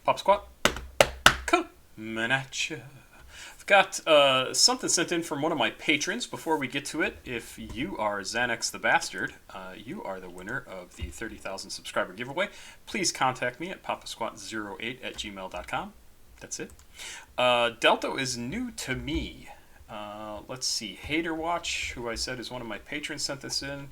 Pop Squat, coming at you. I've got something sent in from one of my patrons. Before we get to it, if you are Xanax the Bastard, you are the winner of the 30,000 subscriber giveaway. Please contact me at papasquatjon@gmail.com. That's it. Delto is new to me. Let's see. Hater Watch, who I said is one of my patrons, sent this in.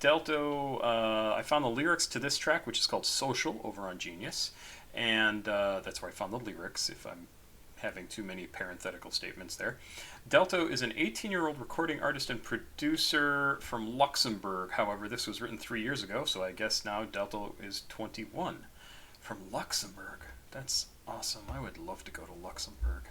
Delto, I found the lyrics to this track, which is called Social, over on Genius. And that's where I found the lyrics, if I'm having too many parenthetical statements there. Delto is an 18-year-old recording artist and producer from Luxembourg. However, this was written 3 years ago, so I guess now Delto is 21. From Luxembourg. That's awesome. I would love to go to Luxembourg.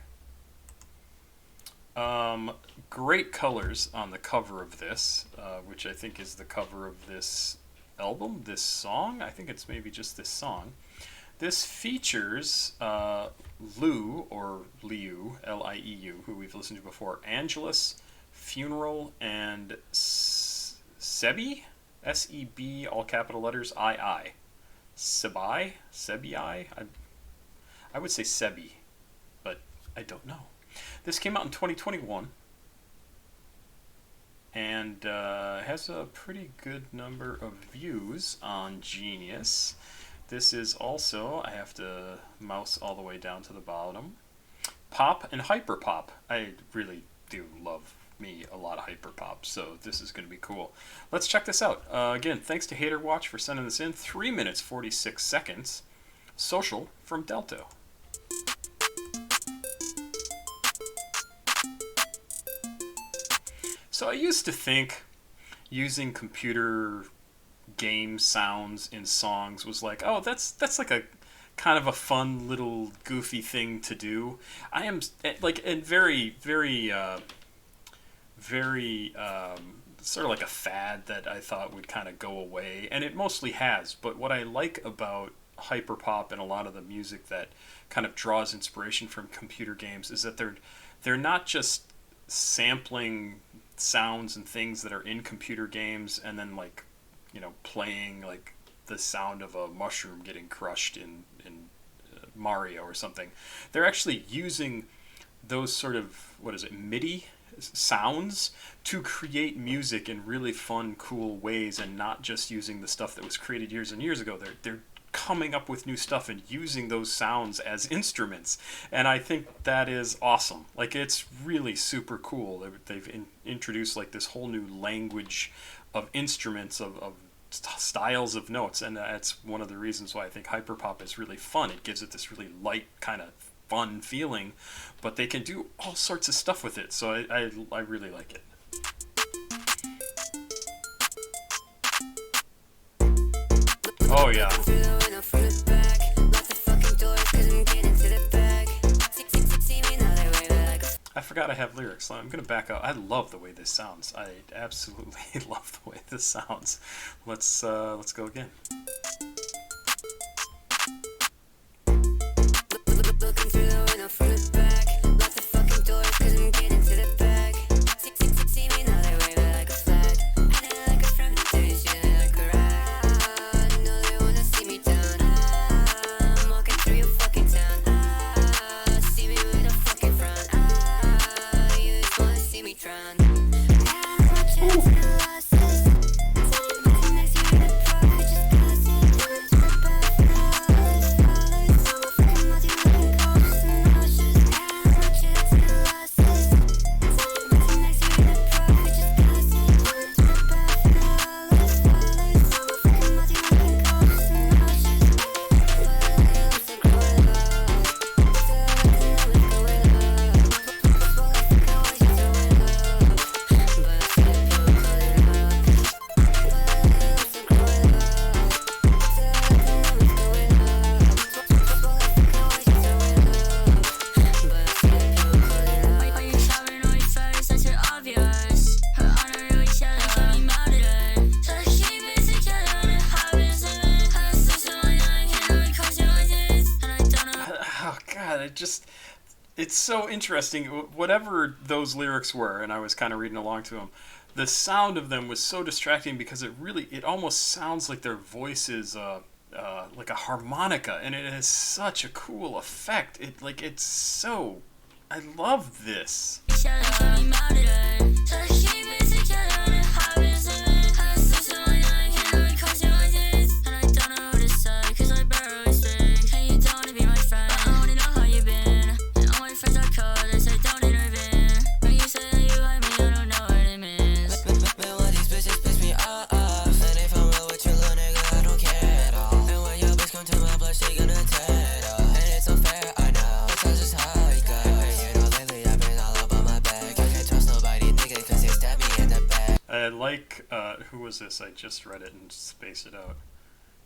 Great colors on the cover of this, which I think is the cover of this album, this song. I think it's maybe just this song. This features Lieu, or Lieu, L-I-E-U, who we've listened to before, Angelus, Funeral, and SEBii, S-E-B, all capital letters, I-I. SEBii? SEBii? I would say SEBii, but I don't know. This came out in 2021 and has a pretty good number of views on Genius. This is also, I have to mouse all the way down to the bottom, pop and hyperpop. I really do love me a lot of hyperpop, so this is going to be cool. Let's check this out. Again, thanks to Hater Watch for sending this in. 3 minutes, 46 seconds. Social from Delto. So I used to think using computer game sounds in songs was like, oh, that's like a kind of a fun little goofy thing to do. I am like, and very sort of like a fad that I thought would kind of go away, and it mostly has. But what I like about hyperpop and a lot of the music that kind of draws inspiration from computer games is that they're not just sampling sounds and things that are in computer games and then, like, you know, playing like the sound of a mushroom getting crushed in Mario or something. They're actually using those sort of, what is it, MIDI sounds to create music in really fun, cool ways, and not just using the stuff that was created years and years ago. They're coming up with new stuff and using those sounds as instruments, and I think that is awesome. Like, it's really super cool. They've introduced like this whole new language of instruments, of styles of notes, and that's one of the reasons why I think hyperpop is really fun. It gives it this really light, kind of fun feeling, but they can do all sorts of stuff with it, so I really like it. Oh yeah. I forgot I have lyrics, so I'm going to back up. I love the way this sounds. I absolutely love the way this sounds. Let's go again. Looking through the window from the back, lock the fucking doors 'cause I'm getting to the bag. See me now, they wave it like a flag. And they like a friend, they shit like a rat. No, they wanna see me down. I'm walking through your fucking town. See me with a fucking front. You just wanna see me drown. It's so interesting. Whatever those lyrics were, and I was kind of reading along to them, the sound of them was so distracting because it almost sounds like their voices like a harmonica, and it has such a cool effect. It's so. I love this. I like, who was this? I just read it and spaced it out.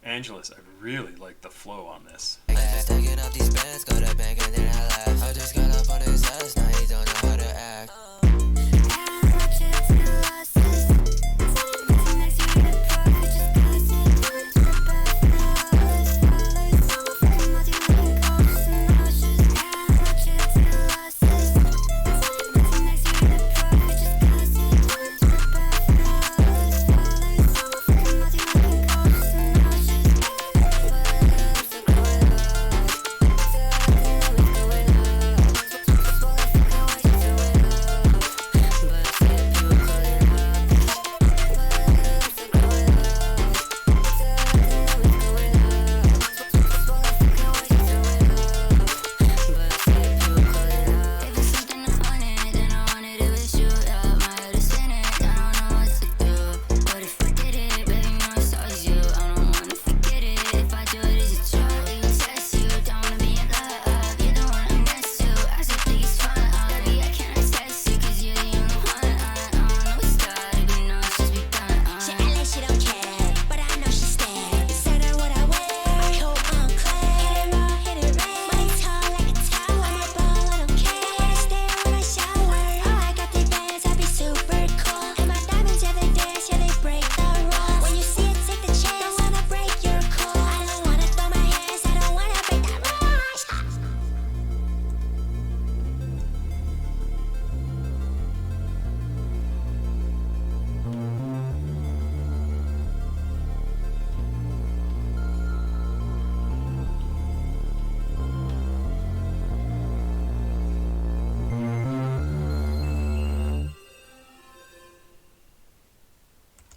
Angelus, I really like the flow on this. Just taking up these bands, go to bank and then I laugh. I just got up on his ass, now he don't know how to act.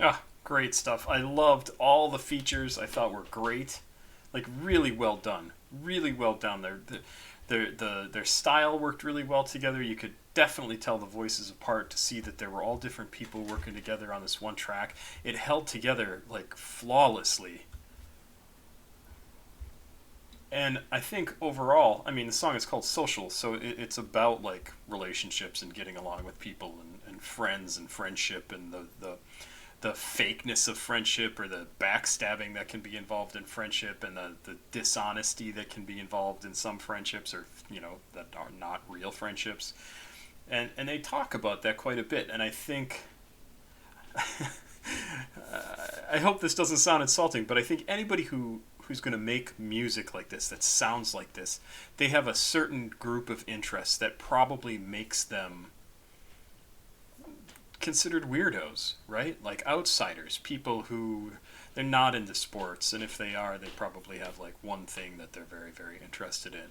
Ah, great stuff. I loved all the features. I thought were great. Like really well done. Really well done. Their style worked really well together. You could definitely tell the voices apart to see that there were all different people working together on this one track. It held together like flawlessly. And I think overall, I mean, the song is called Social, so it's about like relationships and getting along with people and friends and friendship and the fakeness of friendship or the backstabbing that can be involved in friendship and the dishonesty that can be involved in some friendships or, you know, that are not real friendships. And they talk about that quite a bit. And I think, I hope this doesn't sound insulting, but I think anybody who's going to make music like this, that sounds like this, they have a certain group of interests that probably makes them considered weirdos, right? Like outsiders, people who they're not into sports, and if they are, they probably have like one thing that they're very, very interested in.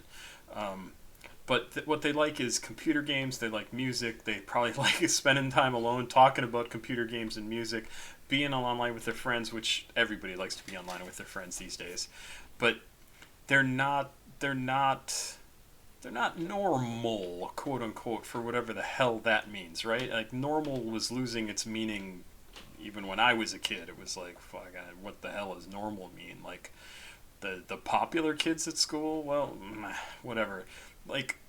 But what they like is computer games. They like music. They probably like spending time alone talking about computer games and music, being online with their friends, which everybody likes to be online with their friends these days. But they're not normal, quote unquote, for whatever the hell that means, right? Like normal was losing its meaning even when I was a kid. It was like, fuck, what the hell does normal mean? Like the popular kids at school, well, whatever. Like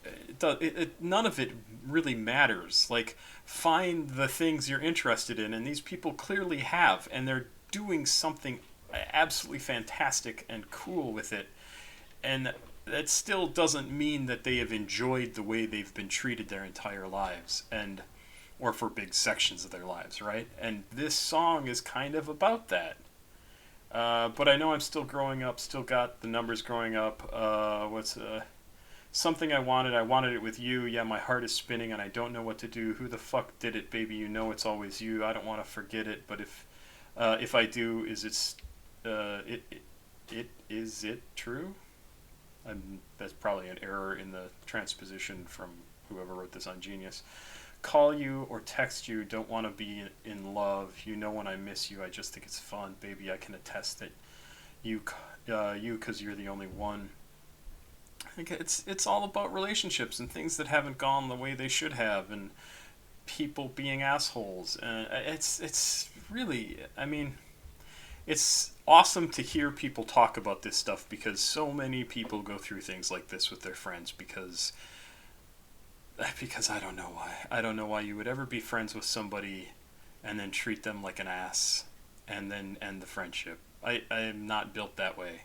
none of it really matters. Like find the things you're interested in, and these people clearly have, and they're doing something absolutely fantastic and cool with it. And that still doesn't mean that they have enjoyed the way they've been treated their entire lives, and or for big sections of their lives, right? And this song is kind of about that. But I know I'm still growing up, still got the numbers growing up. Something I wanted it with you. Yeah, my heart is spinning and I don't know what to do. Who the fuck did it, baby? You know it's always you. I don't want to forget it, but if I do, Is it true? That's probably an error in the transposition from whoever wrote this on Genius. Call you or text you, don't want to be in love. You know when I miss you, I just think it's fun. Baby, I can attest that you, because you're the only one. I think it's all about relationships and things that haven't gone the way they should have, and people being assholes. And it's really, I mean, it's awesome to hear people talk about this stuff because so many people go through things like this with their friends because I don't know why. I don't know why you would ever be friends with somebody and then treat them like an ass and then end the friendship. I am not built that way.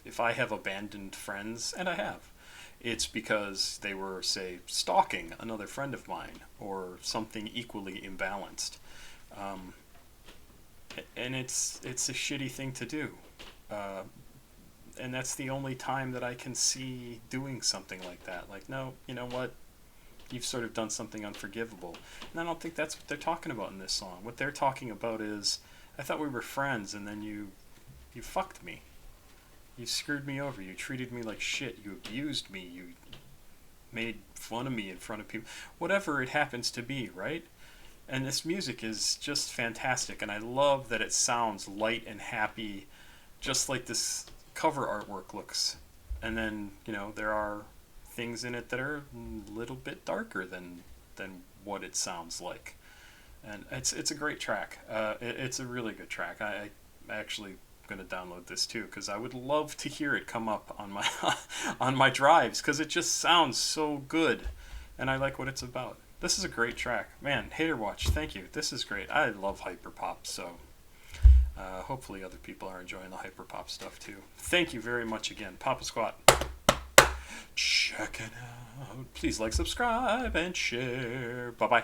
If I have abandoned friends, and I have, it's because they were, say, stalking another friend of mine or something equally imbalanced. Um, and it's a shitty thing to do. Uh, and that's the only time that I can see doing something like that. Like, no, you know what? You've sort of done something unforgivable. And I don't think that's what they're talking about in this song. What they're talking about is, I thought we were friends, and then you fucked me. You screwed me over. You treated me like shit. You abused me. You made fun of me in front of people. Whatever it happens to be, right? And this music is just fantastic, and I love that it sounds light and happy, just like this cover artwork looks. And then, there are things in it that are a little bit darker than what it sounds like. And it's a great track. It's a really good track. I actually going to download this too because I would love to hear it come up on my on my drives because it just sounds so good, and I like what it's about. This is a great track, man. Hater Watch, thank you. This is great. I love hyperpop, so hopefully other people are enjoying the hyperpop stuff too. Thank you very much again, Papa Squat. Check it out. Please like, subscribe, and share. Bye bye.